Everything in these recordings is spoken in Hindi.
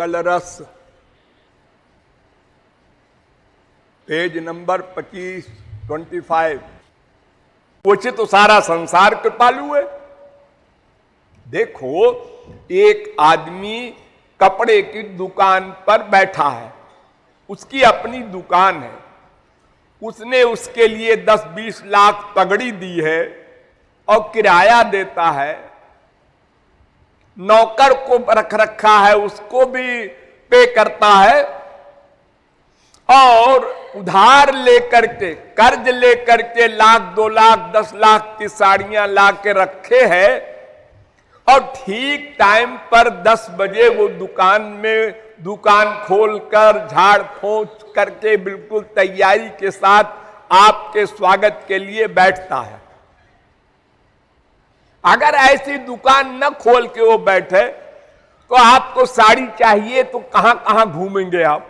कमल रस, पेज नंबर 25 पूछे तो सारा संसार कृपालु है। देखो, एक आदमी कपड़े की दुकान पर बैठा है, उसकी अपनी दुकान है, उसने उसके लिए 10-20 लाख तगड़ी दी है और किराया देता है, नौकर को रख रखा है, उसको भी पे करता है, और उधार लेकर के, कर्ज लेकर के 1 लाख 2 लाख 10 लाख की साड़ियां ला के रखे हैं, और ठीक टाइम पर 10 बजे वो दुकान खोलकर झाड़ पोंछ करके बिल्कुल तैयारी के साथ आपके स्वागत के लिए बैठता है। अगर ऐसी दुकान न खोल के वो बैठे तो आपको साड़ी चाहिए तो कहां कहां घूमेंगे आप?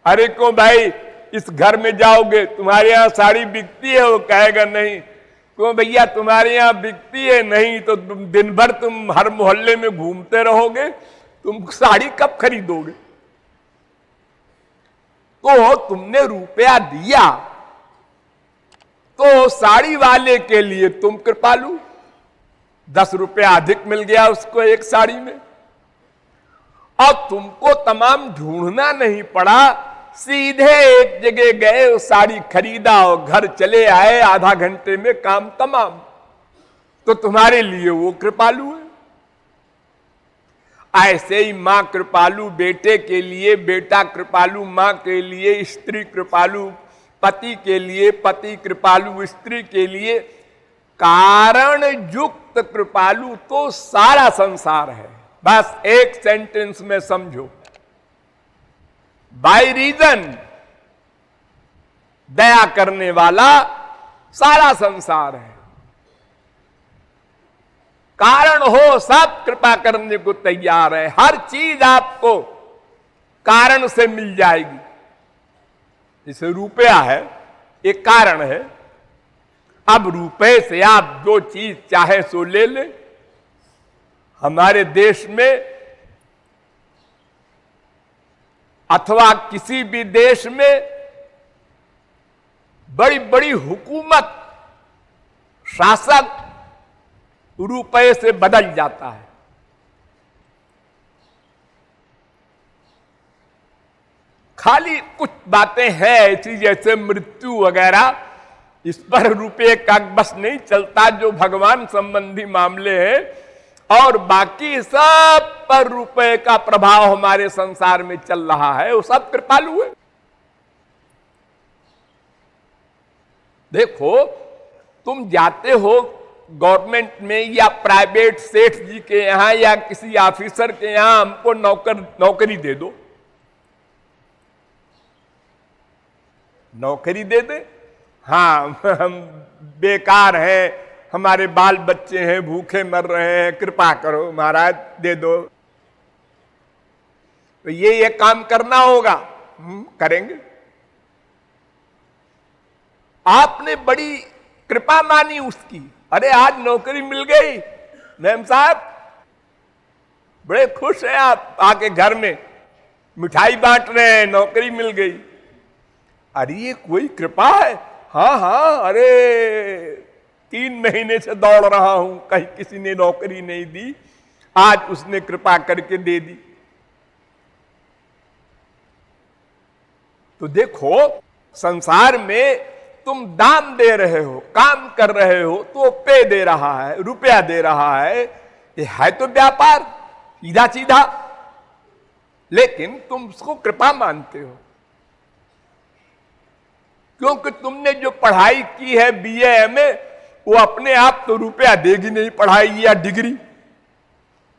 अरे क्यों भाई, इस घर में जाओगे, तुम्हारे यहां साड़ी बिकती है? वो कहेगा नहीं। क्यों भैया, तुम्हारे यहां बिकती है? नहीं। तो दिन भर तुम हर मोहल्ले में घूमते रहोगे, तुम साड़ी कब खरीदोगे? तो तुमने रुपया दिया तो साड़ी वाले के लिए तुम कृपालु, 10 रुपया अधिक मिल गया उसको एक साड़ी में, और तुमको तमाम ढूंढना नहीं पड़ा, सीधे एक जगह गए, वो साड़ी खरीदा और घर चले आए, आधा घंटे में काम तमाम। तो तुम्हारे लिए वो कृपालु है। ऐसे ही मां कृपालु बेटे के लिए, बेटा कृपालु मां के लिए, स्त्री कृपालु पति के लिए, पति कृपालु स्त्री के लिए। कारण युक्त कृपालु तो सारा संसार है। बस एक सेंटेंस में समझो, बाय रीजन दया करने वाला सारा संसार है। कारण हो सब कृपा करने को तैयार है। हर चीज आपको कारण से मिल जाएगी। जैसे रुपया है, एक कारण है। अब रुपए से आप जो चीज चाहे सो ले लें। हमारे देश में अथवा किसी भी देश में बड़ी बड़ी हुकूमत, शासक रुपए से बदल जाता है। खाली कुछ बातें हैं ऐसी जैसे मृत्यु वगैरह, इस पर रुपये का बस नहीं चलता, जो भगवान संबंधी मामले हैं, और बाकी सब पर रुपए का प्रभाव हमारे संसार में चल रहा है। वो सब कृपालु है। देखो, तुम जाते हो गवर्नमेंट में या प्राइवेट सेठ जी के यहां या किसी ऑफिसर के यहां, हमको नौकरी दे दो, नौकरी दे दे। हाँ, हम बेकार हैं, हमारे बाल बच्चे हैं, भूखे मर रहे हैं, कृपा करो महाराज दे दो। तो ये काम करना होगा, करेंगे। आपने बड़ी कृपा मानी उसकी, अरे आज नौकरी मिल गई, मैम साहब बड़े खुश हैं आप, आके घर में मिठाई बांट रहे हैं, नौकरी मिल गई। अरे ये कोई कृपा है? हाँ हाँ, अरे 3 महीने से दौड़ रहा हूं, कहीं किसी ने नौकरी नहीं दी, आज उसने कृपा करके दे दी। तो देखो, संसार में तुम दाम दे रहे हो, काम कर रहे हो, तो पे दे रहा है, रुपया दे रहा है, ये है तो व्यापार सीधा सीधा, लेकिन तुम उसको कृपा मानते हो क्योंकि तुमने जो पढ़ाई की है BA MA, वो अपने आप तो रुपया देगी नहीं, पढ़ाई या डिग्री,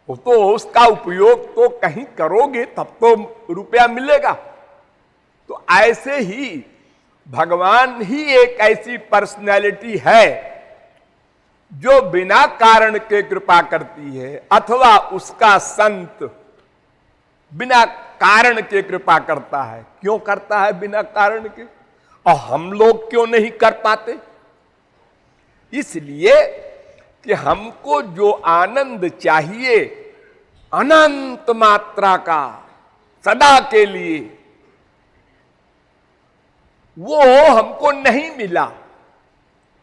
वो तो उसका उपयोग तो कहीं करोगे तब तो रुपया मिलेगा। तो ऐसे ही भगवान ही एक ऐसी पर्सनैलिटी है जो बिना कारण के कृपा करती है, अथवा उसका संत बिना कारण के कृपा करता है। क्यों करता है बिना कारण के, और हम लोग क्यों नहीं कर पाते? इसलिए कि हमको जो आनंद चाहिए अनंत मात्रा का, सदा के लिए, वो हमको नहीं मिला,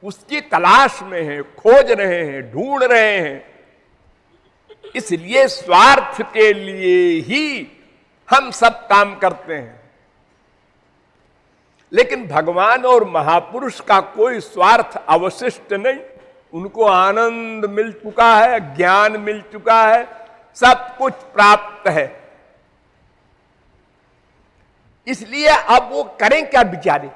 उसकी तलाश में है, खोज रहे हैं, ढूंढ रहे हैं। इसलिए स्वार्थ के लिए ही हम सब काम करते हैं। लेकिन भगवान और महापुरुष का कोई स्वार्थ अवशिष्ट नहीं। उनको आनंद मिल चुका है, ज्ञान मिल चुका है, सब कुछ प्राप्त है। इसलिए अब वो करें क्या बेचारे?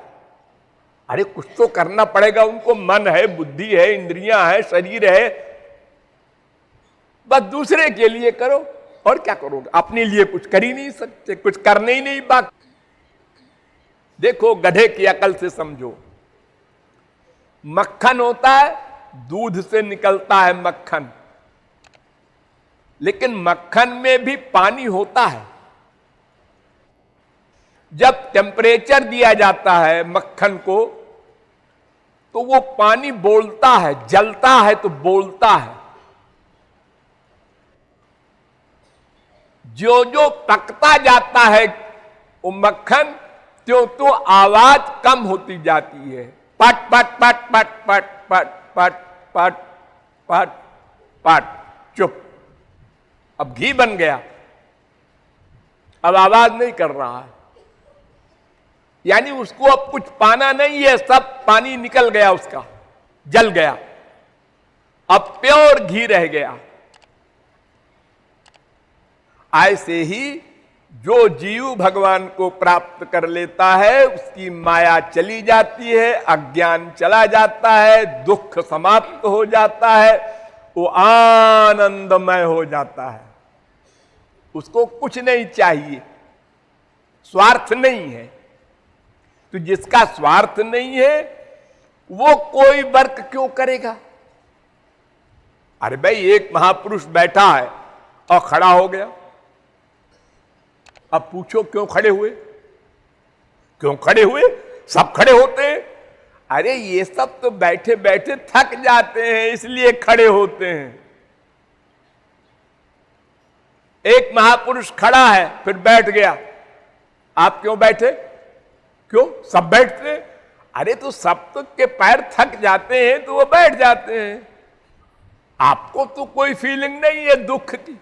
अरे कुछ तो करना पड़ेगा उनको, मन है, बुद्धि है, इंद्रियां है, शरीर है, बस दूसरे के लिए करो। और क्या करोगे? अपने लिए कुछ कर ही नहीं सकते, कुछ करने ही नहीं बाकी। देखो, गधे की अकल से समझो। मक्खन होता है, दूध से निकलता है मक्खन, लेकिन मक्खन में भी पानी होता है। जब टेम्परेचर दिया जाता है मक्खन को, तो वो पानी बोलता है, जलता है तो बोलता है। जो जो पकता जाता है वो मक्खन, त्यों तो आवाज कम होती जाती है। पट पट पट पट पट पट पट पट पट पट, चुप। अब घी बन गया, अब आवाज नहीं कर रहा है। यानी उसको अब कुछ पाना नहीं है, सब पानी निकल गया, उसका जल गया, अब प्योर घी रह गया। ऐसे ही जो जीव भगवान को प्राप्त कर लेता है, उसकी माया चली जाती है, अज्ञान चला जाता है, दुख समाप्त हो जाता है, वो आनंदमय हो जाता है। उसको कुछ नहीं चाहिए, स्वार्थ नहीं है। तो जिसका स्वार्थ नहीं है वो कोई वर्क क्यों करेगा? अरे भाई, एक महापुरुष बैठा है और खड़ा हो गया, अब पूछो क्यों खड़े हुए? क्यों खड़े हुए? सब खड़े होते हैं। अरे ये सब तो बैठे बैठे थक जाते हैं, इसलिए खड़े होते हैं। एक महापुरुष खड़ा है फिर बैठ गया, आप क्यों बैठे? क्यों? सब बैठते हैं। अरे तो सब तो के पैर थक जाते हैं तो वो बैठ जाते हैं, आपको तो कोई फीलिंग नहीं है दुख की।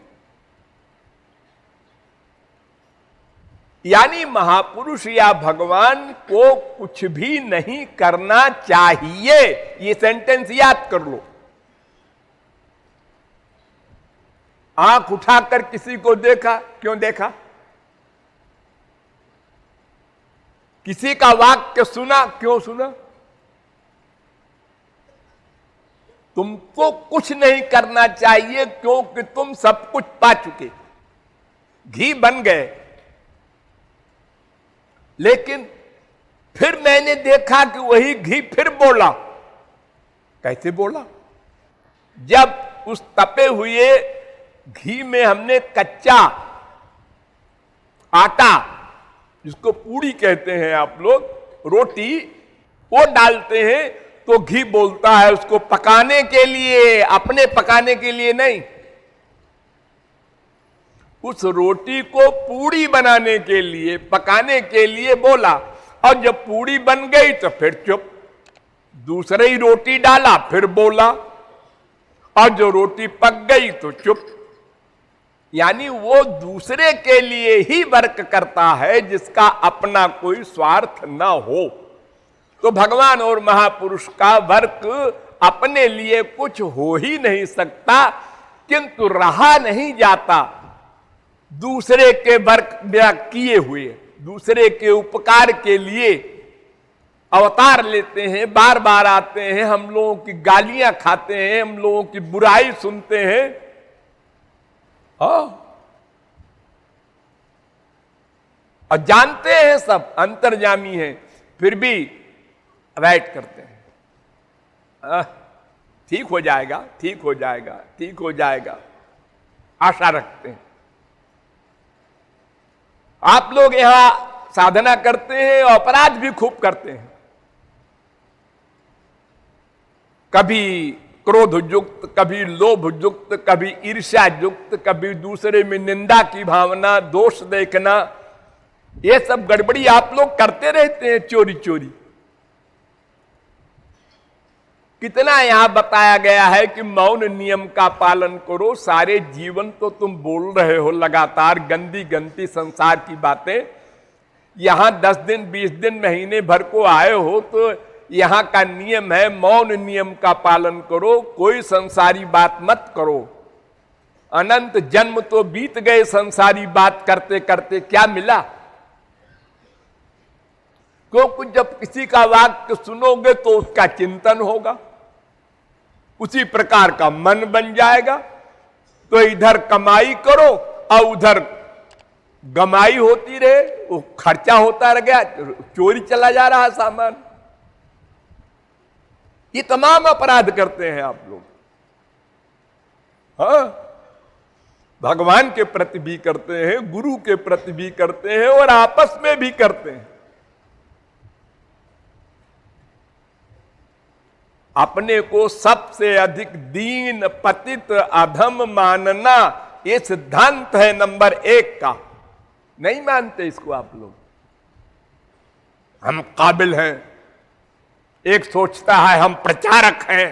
यानी महापुरुष या भगवान को कुछ भी नहीं करना चाहिए। ये सेंटेंस याद कर लो। आंख उठाकर किसी को देखा, क्यों देखा? किसी का वाक्य सुना, क्यों सुना? तुमको कुछ नहीं करना चाहिए, क्योंकि तुम सब कुछ पा चुके, घी बन गए। लेकिन फिर मैंने देखा कि वही घी फिर बोला। कैसे बोला? जब उस तपे हुए घी में हमने कच्चा आटा, जिसको पूड़ी कहते हैं आप लोग, रोटी, वो डालते हैं तो घी बोलता है। उसको पकाने के लिए, अपने पकाने के लिए नहीं, उस रोटी को पूड़ी बनाने के लिए, पकाने के लिए बोला। और जब पूड़ी बन गई तो फिर चुप। दूसरी रोटी डाला फिर बोला, और जो रोटी पक गई तो चुप। यानी वो दूसरे के लिए ही वर्क करता है, जिसका अपना कोई स्वार्थ ना हो। तो भगवान और महापुरुष का वर्क अपने लिए कुछ हो ही नहीं सकता, किंतु रहा नहीं जाता दूसरे के वर्क किए हुए। दूसरे के उपकार के लिए अवतार लेते हैं, बार बार आते हैं, हम लोगों की गालियां खाते हैं, हम लोगों की बुराई सुनते हैं। और जानते हैं सब अंतर्यामी हैं, फिर भी अवॉइड करते हैं। ठीक हो जाएगा, ठीक हो जाएगा, ठीक हो जाएगा, आशा रखते हैं। आप लोग यहां साधना करते हैं और अपराध भी खूब करते हैं। कभी क्रोध युक्त, कभी लोभ युक्त, कभी ईर्ष्या युक्त, कभी दूसरे में निंदा की भावना, दोष देखना, ये सब गड़बड़ी आप लोग करते रहते हैं चोरी चोरी। कितना यहां बताया गया है कि मौन नियम का पालन करो। सारे जीवन तो तुम बोल रहे हो लगातार गंदी गंदी संसार की बातें। यहां 10 दिन 20 दिन महीने भर को आए हो तो यहां का नियम है मौन नियम का पालन करो, कोई संसारी बात मत करो। अनंत जन्म तो बीत गए संसारी बात करते करते, क्या मिला? क्योंकि जब किसी का वाक्य सुनोगे तो उसका चिंतन होगा, उसी प्रकार का मन बन जाएगा। तो इधर कमाई करो और उधर गमाई होती रहे, वो खर्चा होता रह गया, चोरी चला जा रहा सामान। ये तमाम अपराध करते हैं आप लोग। हाँ, भगवान के प्रति भी करते हैं, गुरु के प्रति भी करते हैं और आपस में भी करते हैं। अपने को सबसे अधिक दीन पतित अधम मानना, ये सिद्धांत है नंबर 1 का। नहीं मानते इसको आप लोग? हम काबिल हैं, एक सोचता है हम प्रचारक हैं,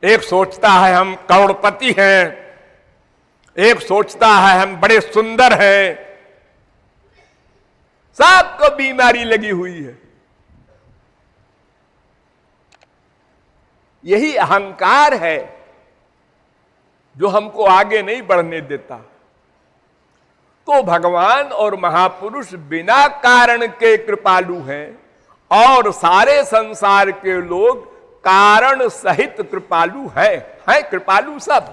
एक सोचता है हम करोड़पति हैं, एक सोचता है हम बड़े सुंदर हैं। सबको बीमारी लगी हुई है। यही अहंकार है जो हमको आगे नहीं बढ़ने देता। तो भगवान और महापुरुष बिना कारण के कृपालु हैं और सारे संसार के लोग कारण सहित कृपालु हैं। कृपालु सब।